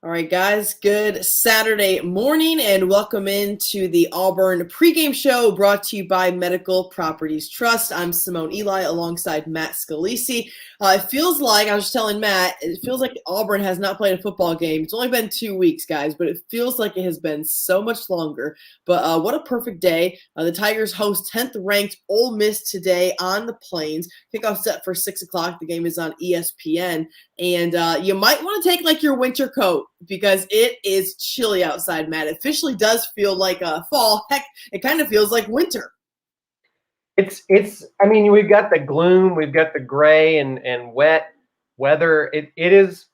All right, guys, good Saturday morning and welcome into the Auburn pregame show brought to you by Medical Properties Trust. I'm Simone Eli alongside Matt Scalisi. It feels like, I was just telling Matt, it feels like Auburn has not played a football game. It's only been 2 weeks, guys, but it feels like it has been so much longer. But what a perfect day. The Tigers host 10th ranked Ole Miss today on the Plains. Kickoff set for 6 o'clock. The game is on ESPN. And you might want to take like your winter coat because it is chilly outside, Matt. It officially does feel like fall. Heck, it kind of feels like winter. I mean, we've got the gloom, we've got the gray and wet weather. It is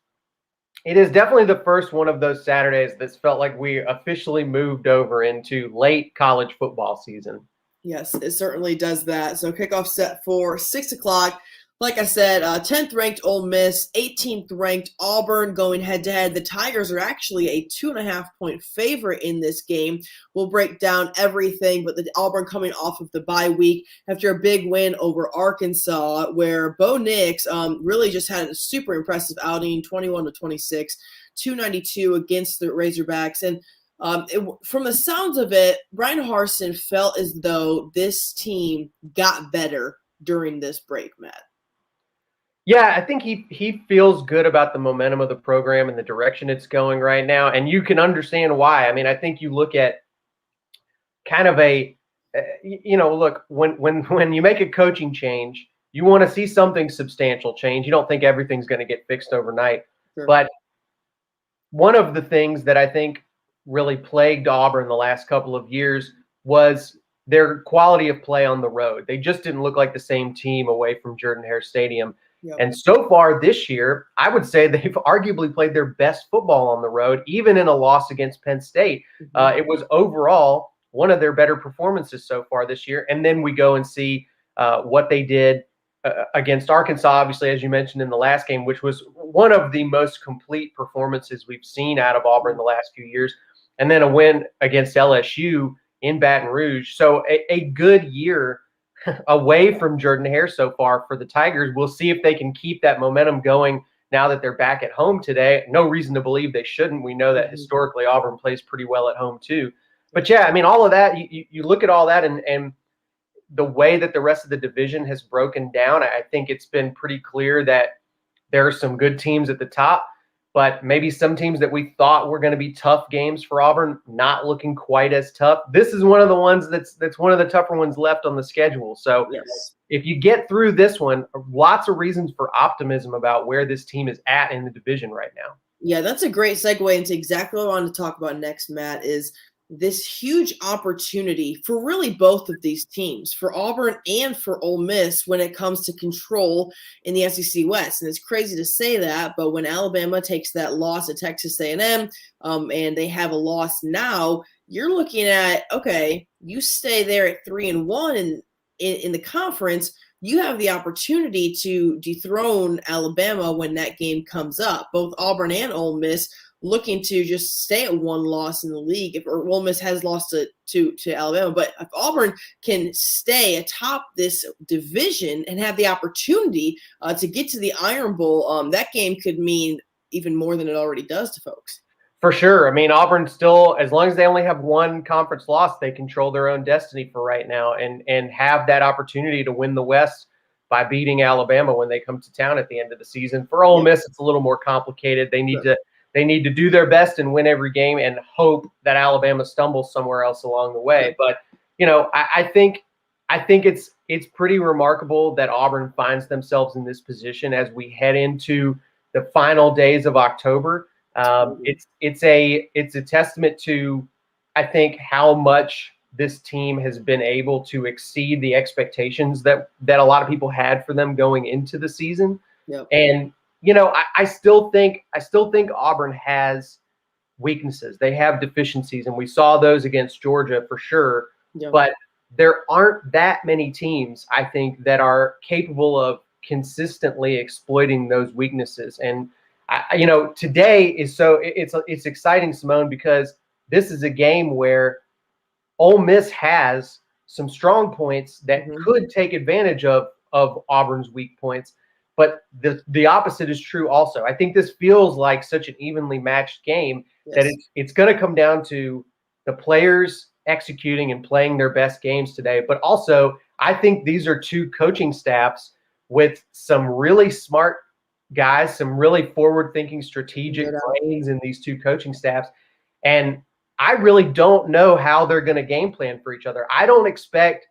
definitely the first one of those Saturdays that's felt like we officially moved over into late college football season. Yes, it certainly does that. So kickoff set for 6 o'clock. Like I said, 10th ranked Ole Miss, 18th ranked Auburn going head to head. The Tigers are actually a 2.5-point favorite in this game. We'll break down everything, but the Auburn coming off of the bye week after a big win over Arkansas, where Bo Nix really just had a super impressive outing, 21-26, 292 against the Razorbacks. And from the sounds of it, Brian Harsin felt as though this team got better during this break, Matt. Yeah, I think he feels good about the momentum of the program and the direction it's going right now, and you can understand why. I mean, I think you look at kind of look, when you make a coaching change, you want to see something substantial change. You don't think everything's going to get fixed overnight. Sure. But one of the things that I think really plagued Auburn the last couple of years was their quality of play on the road. They just didn't look like the same team away from Jordan-Hare Stadium. Yep. And so far this year, I would say they've arguably played their best football on the road, even in a loss against Penn State. Mm-hmm. It was overall one of their better performances so far this year. And then we go and see what they did against Arkansas, obviously, as you mentioned in the last game, which was one of the most complete performances we've seen out of Auburn the last few years. And then a win against LSU in Baton Rouge. So a good year away from Jordan-Hare so far for the Tigers. We'll see if they can keep that momentum going now that they're back at home today. No reason to believe they shouldn't. We know that historically Auburn plays pretty well at home too. But yeah, I mean, all of that, you look at all that and the way that the rest of the division has broken down, I think it's been pretty clear that there are some good teams at the top, but maybe some teams that we thought were going to be tough games for Auburn not looking quite as tough. This is one of the ones that's one of the tougher ones left on the schedule. So yes, if you get through this one, lots of reasons for optimism about where this team is at in the division right now. Yeah, that's a great segue into exactly what I wanted to talk about next, Matt, is this huge opportunity for really both of these teams, for Auburn and for Ole Miss, when it comes to control in the SEC West. And it's crazy to say that, but when Alabama takes that loss at Texas A&M and they have a loss now, you're looking at, okay, you stay there at 3-1 in the conference, you have the opportunity to dethrone Alabama when that game comes up. Both Auburn and Ole Miss looking to just stay at one loss in the league, or Ole Miss has lost to Alabama. But if Auburn can stay atop this division and have the opportunity to get to the Iron Bowl, that game could mean even more than it already does to folks. For sure. I mean, Auburn still, as long as they only have one conference loss, they control their own destiny for right now and have that opportunity to win the West by beating Alabama when they come to town at the end of the season. For Ole Miss, it's a little more complicated. They need to do their best and win every game and hope that Alabama stumbles somewhere else along the way. But, you know, I think it's pretty remarkable that Auburn finds themselves in this position as we head into the final days of October. It's a testament to, I think, how much this team has been able to exceed the expectations that a lot of people had for them going into the season. Yep. And you know, I still think Auburn has weaknesses. They have deficiencies, and we saw those against Georgia for sure. Yep. But there aren't that many teams, I think, that are capable of consistently exploiting those weaknesses. And you know, today is it's exciting, Simone, because this is a game where Ole Miss has some strong points that could take advantage of Auburn's weak points. But the opposite is true also. I think this feels like such an evenly matched game that it's going to come down to the players executing and playing their best games today. But also, I think these are two coaching staffs with some really smart guys, some really forward-thinking strategic brains in these two coaching staffs. And I really don't know how they're going to game plan for each other. I don't expect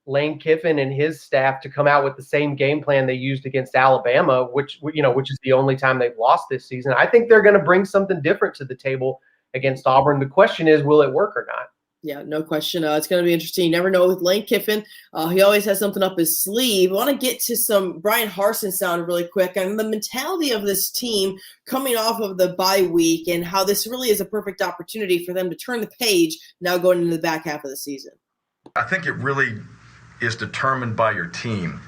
Lane Kiffin and his staff to come out with the same game plan they used against Alabama, which is the only time they've lost this season. I think they're going to bring something different to the table against Auburn. The question is, will it work or not? Yeah, no question. It's going to be interesting. You never know with Lane Kiffin. He always has something up his sleeve. I want to get to some Brian Harsin sound really quick and the mentality of this team coming off of the bye week and how this really is a perfect opportunity for them to turn the page now going into the back half of the season. I think it really is determined by your team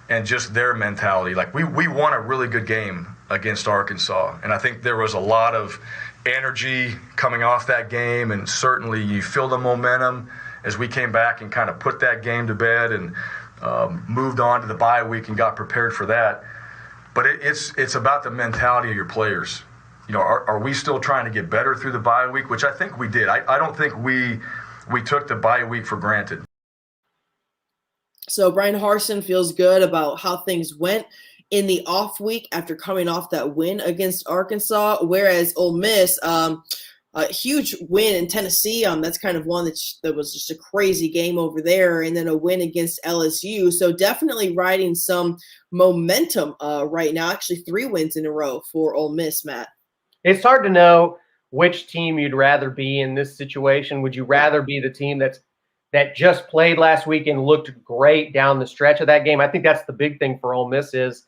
and just their mentality. Like we won a really good game against Arkansas, and I think there was a lot of energy coming off that game, and certainly you feel the momentum as we came back and kind of put that game to bed and moved on to the bye week and got prepared for that. But it's about the mentality of your players. You know, are we still trying to get better through the bye week, which I think we did. I don't think we took the bye week for granted. So Brian Harsin feels good about how things went in the off week after coming off that win against Arkansas, whereas Ole Miss, a huge win in Tennessee. That's kind of one that was just a crazy game over there, and then a win against LSU. So definitely riding some momentum right now. Actually, 3 wins in a row for Ole Miss, Matt. It's hard to know which team you'd rather be in this situation. Would you rather be the team that just played last week and looked great down the stretch of that game? I think that's the big thing for Ole Miss is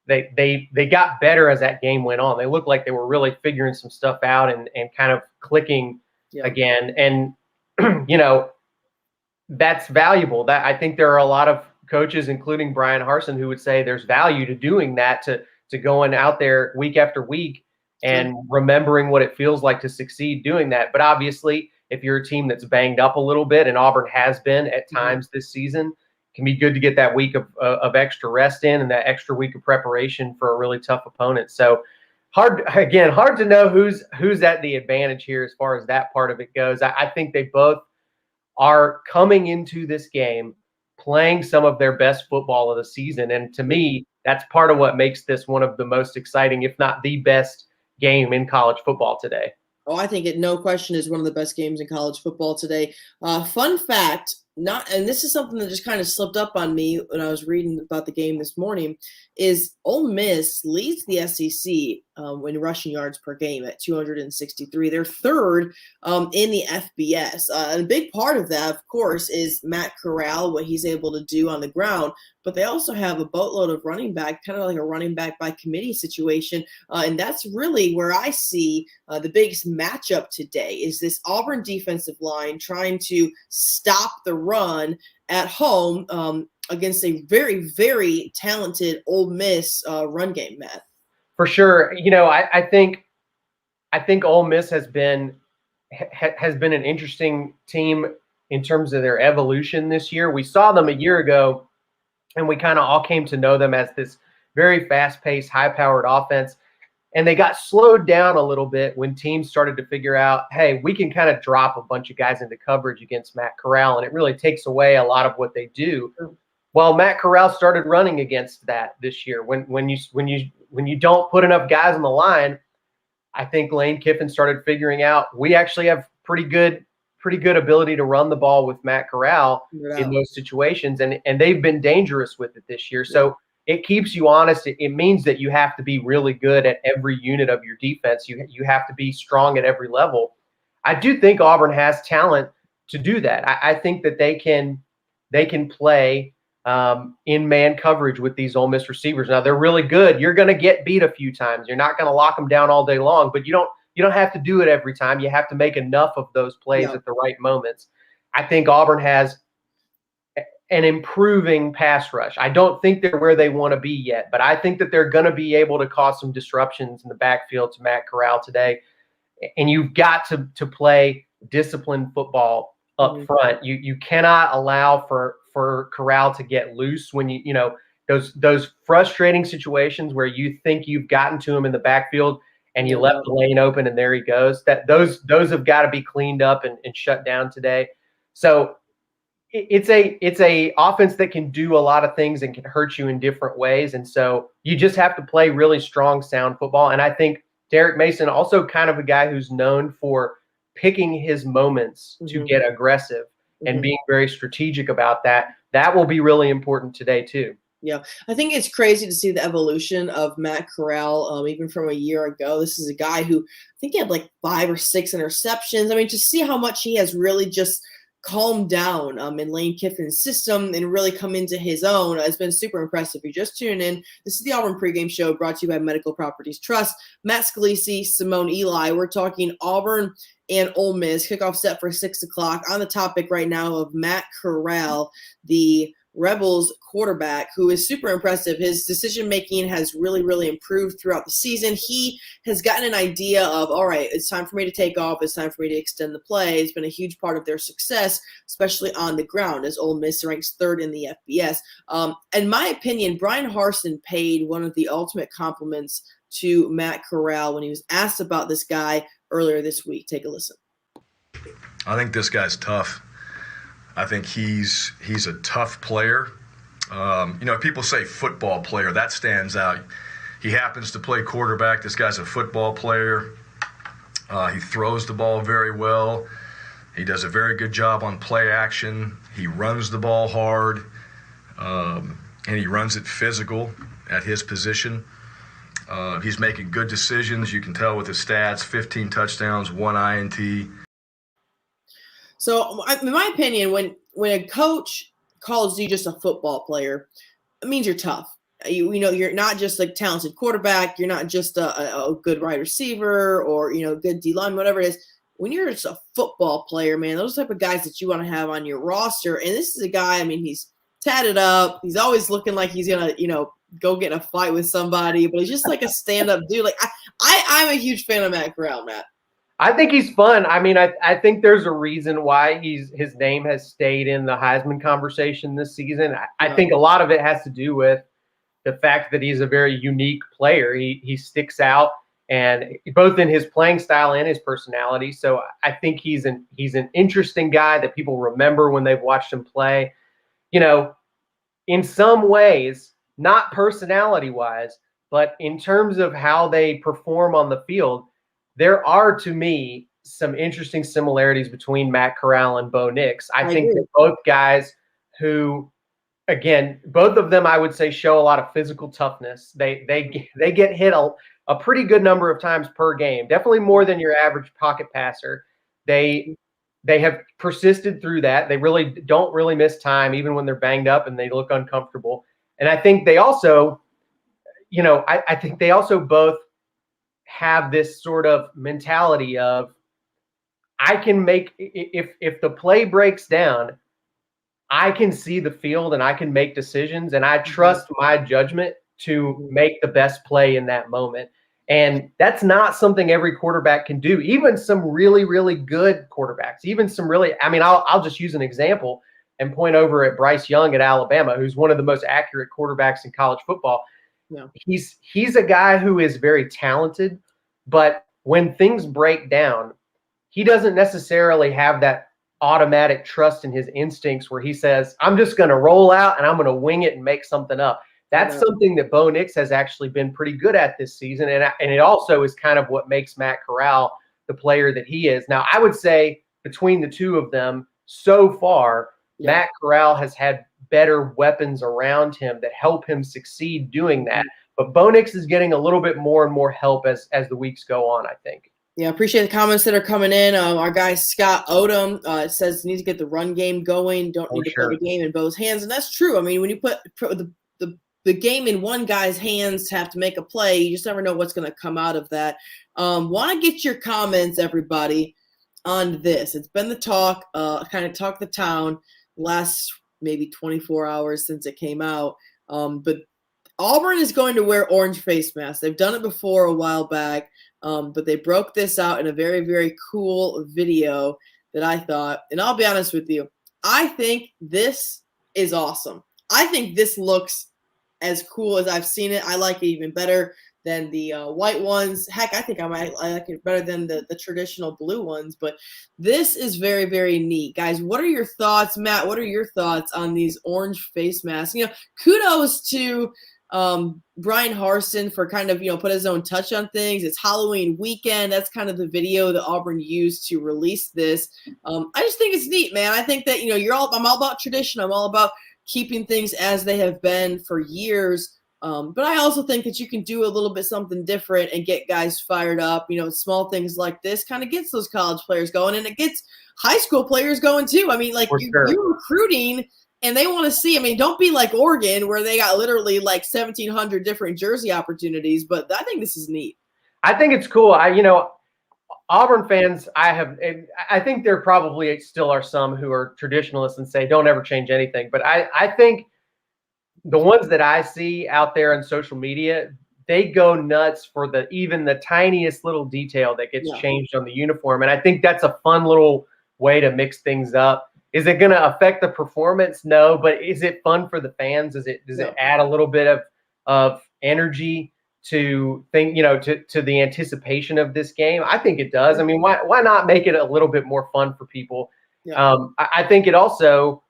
they got better as that game went on. They looked like they were really figuring some stuff out and kind of clicking again. And, that's valuable. That I think there are a lot of coaches, including Brian Harsin, who would say there's value to doing that, to going out there week after week and remembering what it feels like to succeed doing that. But obviously, if you're a team that's banged up a little bit, and Auburn has been at times this season, it can be good to get that week of extra rest in and that extra week of preparation for a really tough opponent. So hard to know who's at the advantage here as far as that part of it goes. I think they both are coming into this game playing some of their best football of the season. And to me, that's part of what makes this one of the most exciting, if not the best game in college football today. Oh, I think it, no question, is one of the best games in college football today. Fun fact, and this is something that just kind of slipped up on me when I was reading about the game this morning, is Ole Miss leads the SEC in rushing yards per game at 263. They're third in the FBS. And a big part of that, of course, is Matt Corral, what he's able to do on the ground. But they also have a boatload of running back, kind of like a running back by committee situation. And that's really where I see the biggest matchup today is this Auburn defensive line trying to stop the run at home against a very, very talented Ole Miss run game, Matt. For sure. I think Ole Miss has been an interesting team in terms of their evolution this year. We saw them a year ago, and we kind of all came to know them as this very fast-paced, high-powered offense. And they got slowed down a little bit when teams started to figure out, hey, we can kind of drop a bunch of guys into coverage against Matt Corral, and it really takes away a lot of what they do. Well, Matt Corral started running against that this year. When you don't put enough guys on the line, I think Lane Kiffin started figuring out we actually have pretty good ability to run the ball with Matt Corral in those situations, and they've been dangerous with it this year. So it keeps you honest. It means that you have to be really good at every unit of your defense. You have to be strong at every level. I do think Auburn has talent to do that. I think that they can play in man coverage with these Ole Miss receivers. Now, they're really good. You're going to get beat a few times. You're not going to lock them down all day long, but you don't have to do it every time. You have to make enough of those plays at the right moments. I think Auburn has an improving pass rush. I don't think they're where they want to be yet, but I think that they're going to be able to cause some disruptions in the backfield to Matt Corral today. And you've got to play disciplined football up front. You cannot allow for Corral to get loose when those frustrating situations where you think you've gotten to him in the backfield and you left the lane open and there he goes. That those have got to be cleaned up and shut down today. So it's a offense that can do a lot of things and can hurt you in different ways. And so you just have to play really strong, sound football. And I think Derek Mason also kind of a guy who's known for picking his moments to get aggressive and being very strategic about that. That will be really important today too. Yeah, I think it's crazy to see the evolution of Matt Corral, even from a year ago. This is a guy who I think he had like 5 or 6 interceptions. I mean, to see how much he has really just calmed down in Lane Kiffin's system and really come into his own has been super impressive. If you're just tuning in, this is the Auburn Pregame Show brought to you by Medical Properties Trust. Matt Scalisi, Simone Eli. We're talking Auburn and Ole Miss. Kickoff set for 6 o'clock. On the topic right now of Matt Corral, the Rebels quarterback, who is super impressive. His decision-making has really, really improved throughout the season. He has gotten an idea of, all right, it's time for me to take off. It's time for me to extend the play. It's been a huge part of their success, especially on the ground, as Ole Miss ranks 3rd in the FBS. In my opinion, Brian Harsin paid one of the ultimate compliments to Matt Corral when he was asked about this guy earlier this week. Take a listen. I think this guy's tough. I think he's a tough player. People say football player. That stands out. He happens to play quarterback. This guy's a football player. He throws the ball very well. He does a very good job on play action. He runs the ball hard, and he runs it physical at his position. He's making good decisions. You can tell with his stats, 15 touchdowns, 1 INT. So, in my opinion, when a coach calls you just a football player, it means you're tough. You're not just like talented quarterback. You're not just a good wide receiver or, good D line, whatever it is. When you're just a football player, man, those type of guys that you want to have on your roster. And this is a guy, I mean, he's tatted up. He's always looking like he's going to, go get in a fight with somebody. But he's just like a stand-up dude. Like, I'm a huge fan of Matt Corral, Matt. I think he's fun. I mean, I think there's a reason why his name has stayed in the Heisman conversation this season. I think a lot of it has to do with the fact that he's a very unique player. He sticks out, and both in his playing style and his personality. So I think he's an interesting guy that people remember when they've watched him play. In some ways, not personality-wise, but in terms of how they perform on the field, there are, to me, some interesting similarities between Matt Corral and Bo Nix. I think that both guys who, again, both of them, I would say, show a lot of physical toughness. They get hit a pretty good number of times per game, definitely more than your average pocket passer. They have persisted through that. They really don't really miss time, even when they're banged up and they look uncomfortable. And I think they also, I think they also both have this sort of mentality of, I can make, if the play breaks down, I can see the field and I can make decisions, and I trust my judgment to make the best play in that moment. And that's not something every quarterback can do. Even some really, really good quarterbacks, I'll just use an example and point over at Bryce Young at Alabama, who's one of the most accurate quarterbacks in college football. Yeah. He's a guy who is very talented, but when things break down, he doesn't necessarily have that automatic trust in his instincts where he says, I'm just going to roll out and I'm going to wing it and make something up. That's something that Bo Nix has actually been pretty good at this season. And it also is kind of what makes Matt Corral the player that he is. Now, I would say between the two of them so far, Matt Corral has had better weapons around him that help him succeed doing that. But Bo Nix is getting a little bit more and more help as the weeks go on, I think. Yeah, appreciate the comments that are coming in. Our guy Scott Odom says need to get the run game going. Don't need to put the game in Bo's hands. And that's true. I mean, when you put the game in one guy's hands to have to make a play, you just never know what's going to come out of that. Want to get your comments, everybody, on this. It's been the talk, kind of talk the town last maybe 24 hours since it came out. But Auburn is going to wear orange face masks. They've done it before a while back, but they broke this out in a very, very cool video that I thought, and I'll be honest with you, I think this is awesome. I think this looks as cool as I've seen it. I like it even better than the white ones. Heck, I think I like it better than the traditional blue ones. But this is very, very neat. Guys, what are your thoughts? Matt, what are your thoughts on these orange face masks? Kudos to Brian Harsin for kind of, put his own touch on things. It's Halloween weekend. That's kind of the video that Auburn used to release this. I just think it's neat, man. I think that, I'm all about tradition. I'm all about keeping things as they have been for years. But I also think that you can do a little bit something different and get guys fired up. Small things like this kind of gets those college players going, and it gets high school players going too. I mean, like you're recruiting, and they want to see. I mean, don't be like Oregon where they got literally like 1,700 different jersey opportunities. But I think this is neat. I think it's cool. Auburn fans, I think there probably still are some who are traditionalists and say don't ever change anything. But I think the ones that I see out there on social media, they go nuts for even the tiniest little detail that gets changed on the uniform. And I think that's a fun little way to mix things up. Is it going to affect the performance? No, but is it fun for the fans? Does it add a little bit of energy to to the anticipation of this game? I think it does. I mean, why not make it a little bit more fun for people? Yeah. I think it also,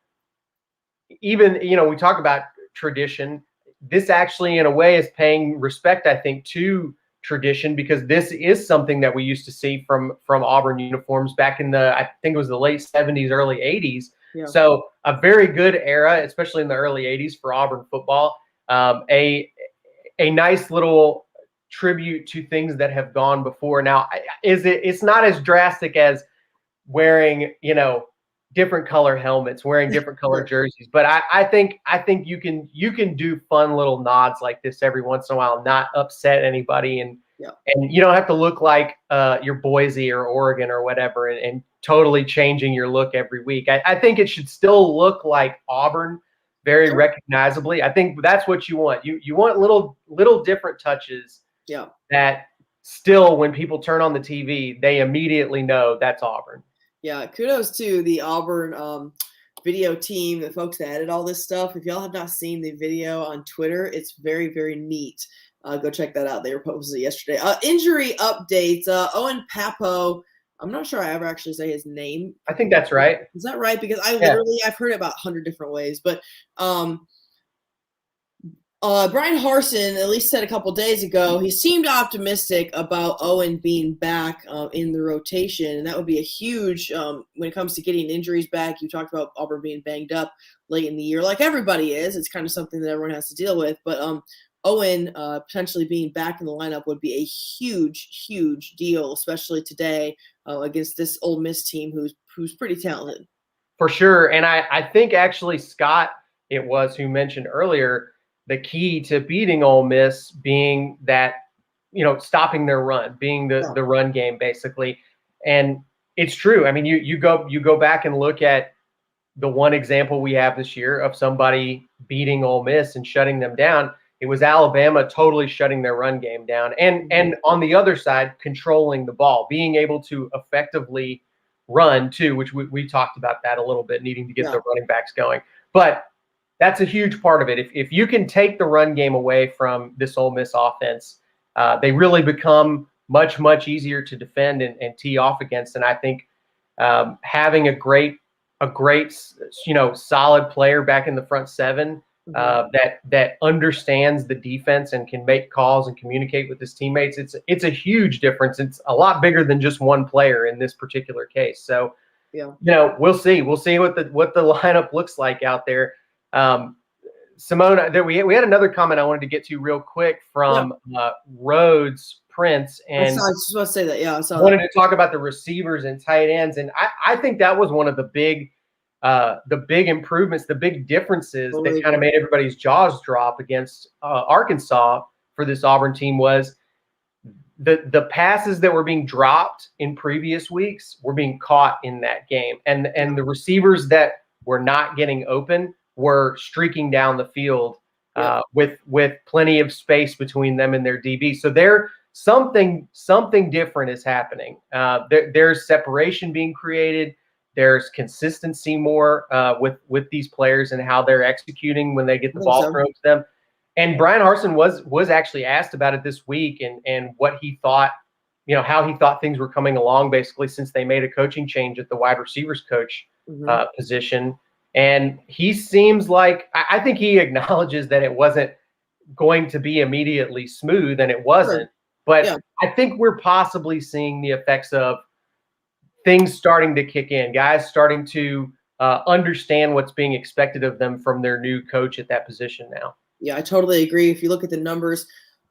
even, we talk about tradition. This actually, in a way, is paying respect, I think, to tradition, because this is something that we used to see from Auburn uniforms back in I think it was the late 70s, early 80s. Yeah. So a very good era, especially in the early 80s for Auburn football. A nice little tribute to things that have gone before. Now, it's not as drastic as wearing, different color helmets, wearing different color jerseys. But I think you can do fun little nods like this every once in a while, not upset anybody, and you don't have to look like you're Boise or Oregon or whatever, and totally changing your look every week. I think it should still look like Auburn, very recognizably. I think that's what you want. You want little different touches that still, when people turn on the TV, they immediately know that's Auburn. Yeah, kudos to the Auburn video team, the folks that added all this stuff. If y'all have not seen the video on Twitter, it's very, very neat. Go check that out. They were posted yesterday. Injury updates. Owen Papo. I'm not sure I ever actually say his name. I think that's right. Is that right? Because I've heard it about 100 different ways. But Brian Harsin at least said a couple days ago he seemed optimistic about Owen being back in the rotation, and that would be a huge when it comes to getting injuries back. You talked about Auburn being banged up late in the year, like everybody is. It's kind of something that everyone has to deal with. But Owen potentially being back in the lineup would be a huge, huge deal, especially today against this Ole Miss team who's pretty talented. For sure, and I think actually Scott, it was, who mentioned earlier, the key to beating Ole Miss being that, stopping their run, being the run game, basically. And it's true. I mean, you go back and look at the one example we have this year of somebody beating Ole Miss and shutting them down. It was Alabama totally shutting their run game down. And on the other side, controlling the ball, being able to effectively run too, which we talked about that a little bit, needing to get the running backs going. But that's a huge part of it. If you can take the run game away from this Ole Miss offense, they really become much, much easier to defend and tee off against. And I think having a great, solid player back in the front seven that understands the defense and can make calls and communicate with his teammates, it's a huge difference. It's a lot bigger than just one player in this particular case. So, we'll see. We'll see what the lineup looks like out there. Simone, we had another comment I wanted to get to real quick from Rhodes Prince, and I was about to say that. Yeah, I wanted to talk about the receivers and tight ends, and I think that was one of the big improvements, the big differences that kind of made everybody's jaws drop against Arkansas for this Auburn team was the passes that were being dropped in previous weeks were being caught in that game, and the receivers that were not getting open were streaking down the field with plenty of space between them and their DB. So something different is happening. There's separation being created. There's consistency more with these players and how they're executing when they get the ball thrown to them. And Brian Harsin was actually asked about it this week and what he thought, how he thought things were coming along basically since they made a coaching change at the wide receivers coach position. And he seems like, I think he acknowledges that it wasn't going to be immediately smooth, and it wasn't. Sure. But Yeah. I think we're possibly seeing the effects of things starting to kick in, guys starting to understand what's being expected of them from their new coach at that position now. Yeah, I totally agree. If you look at the numbers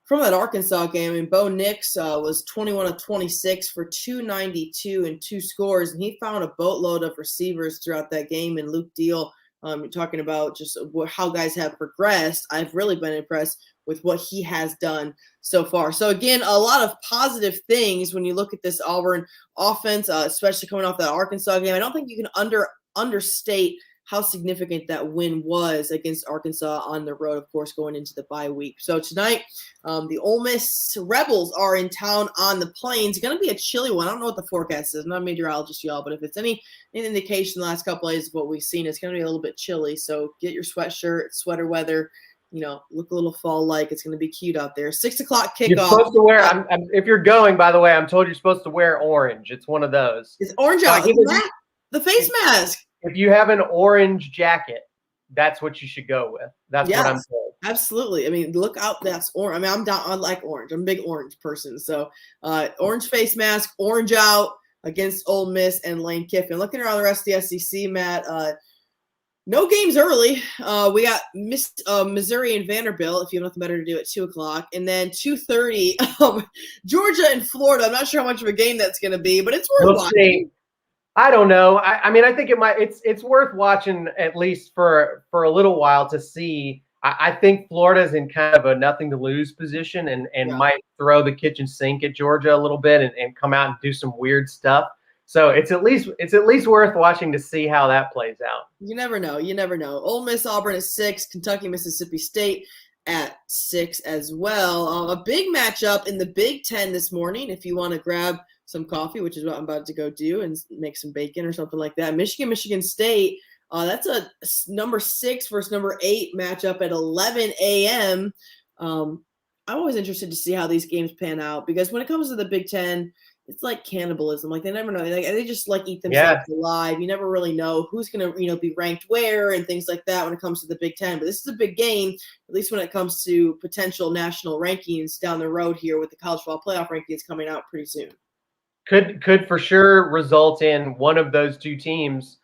from that Arkansas game, I mean, Bo Nix was 21 of 26 for 292 and 2 scores, and he found a boatload of receivers throughout that game. And Luke Deal, you're talking about just how guys have progressed. I've really been impressed with what he has done so far. So, again, a lot of positive things when you look at this Auburn offense, especially coming off that Arkansas game. I don't think you can understate how significant that win was against Arkansas on the road, of course, going into the bye week. So tonight, the Ole Miss Rebels are in town on the Plains. It's going to be a chilly one. I don't know what the forecast is. I'm not a meteorologist, y'all, but if it's any indication the last couple of days of what we've seen, it's going to be a little bit chilly. So get your sweatshirt, sweater weather, look a little fall-like. It's going to be cute out there. 6 o'clock kickoff. You're supposed to wear, if you're going, by the way, I'm told you're supposed to wear orange. It's one of those. It's orange out. The face mask. If you have an orange jacket, that's what you should go with. That's what I'm told. Absolutely. I mean, look out. That's orange. I mean, I like orange. I'm a big orange person. So orange face mask, orange out against Ole Miss and Lane Kiffin. Looking around the rest of the SEC, Matt, no games early. We got Missouri and Vanderbilt, if you have nothing better to do, at 2 o'clock. And then 2:30, Georgia and Florida. I'm not sure how much of a game that's going to be, but it's worth watching. I don't know. I mean, I think it's worth watching at least for a little while to see. I think Florida's in kind of a nothing to lose position and might throw the kitchen sink at Georgia a little bit and come out and do some weird stuff. So it's at least worth watching to see how that plays out. You never know. Ole Miss Auburn at 6, Kentucky Mississippi State at 6 as well. A big matchup in the Big Ten this morning. If you want to grab some coffee, which is what I'm about to go do, and make some bacon or something like that. Michigan State, that's a number 6 versus number 8 matchup at 11 a.m. I'm always interested to see how these games pan out because when it comes to the Big Ten, it's like cannibalism. Like they never know. They just eat themselves alive. You never really know who's going to be ranked where and things like that when it comes to the Big Ten. But this is a big game, at least when it comes to potential national rankings down the road here with the college football playoff rankings coming out pretty soon. Could for sure result in one of those two teams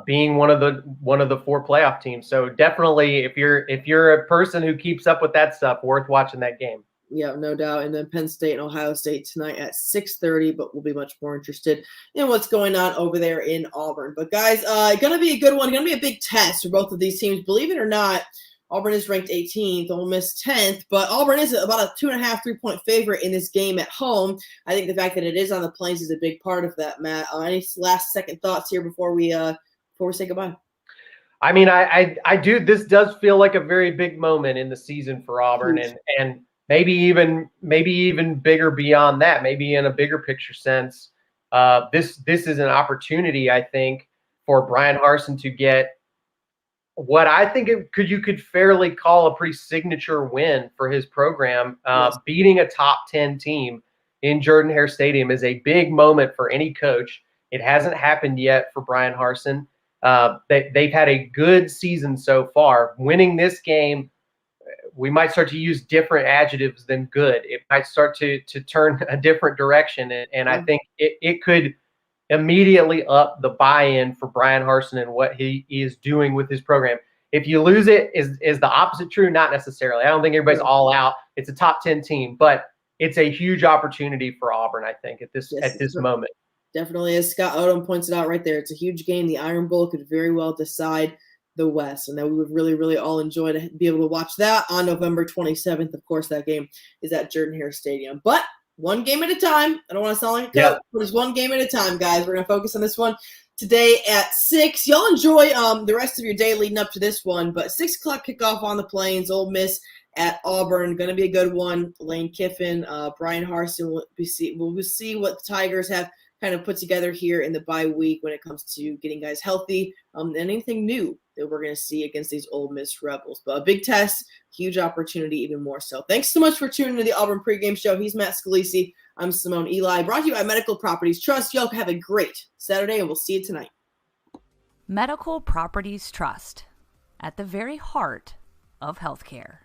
being one of the 4 playoff teams. So definitely, if you're a person who keeps up with that stuff, worth watching that game. Yeah, no doubt. And then Penn State and Ohio State tonight at 6:30, but we'll be much more interested in what's going on over there in Auburn. But guys, going to be a good one. Going to be a big test for both of these teams. Believe it or not, Auburn is ranked 18th, Ole Miss 10th, but Auburn is about a 2.5, 3-point favorite in this game at home. I think the fact that it is on the Plains is a big part of that, Matt. Any last second thoughts here before we say goodbye? I mean, I do. This does feel like a very big moment in the season for Auburn, and maybe even bigger beyond that. Maybe in a bigger picture sense, this is an opportunity, I think, for Brian Harsin to get what I think you could fairly call a pretty signature win for his program. Beating a top 10 team in Jordan-Hare Stadium is a big moment for any coach. It hasn't happened yet for Brian Harsin. They've had a good season so far. Winning this game, we might start to use different adjectives than good. It might start to turn a different direction, and I think it could immediately up the buy-in for Brian Harsin and what he is doing with his program. If you lose it, is the opposite true? Not necessarily. I don't think everybody's all out. It's a top 10 team, but it's a huge opportunity for Auburn, I think, at this moment. Definitely, as Scott Odom points it out right there, it's a huge game. The Iron Bowl could very well decide the West, and that we would really, really all enjoy to be able to watch that on November 27th. Of course, that game is at Jordan-Hare Stadium. But one game at a time. I don't want to sound like a coach, but it's one game at a time, guys. We're going to focus on this one today at 6. Y'all enjoy the rest of your day leading up to this one. But 6 o'clock kickoff on the Plains, Ole Miss at Auburn. Going to be a good one. Lane Kiffin, Brian Harsin. We'll see what the Tigers have kind of put together here in the bye week when it comes to getting guys healthy and anything new that we're going to see against these Ole Miss Rebels. But a big test, huge opportunity, even more so. Thanks so much for tuning to the Auburn Pregame Show. He's Matt Scalisi. I'm Simone Eli. Brought to you by Medical Properties Trust. Y'all have a great Saturday, and we'll see you tonight. Medical Properties Trust, at the very heart of healthcare.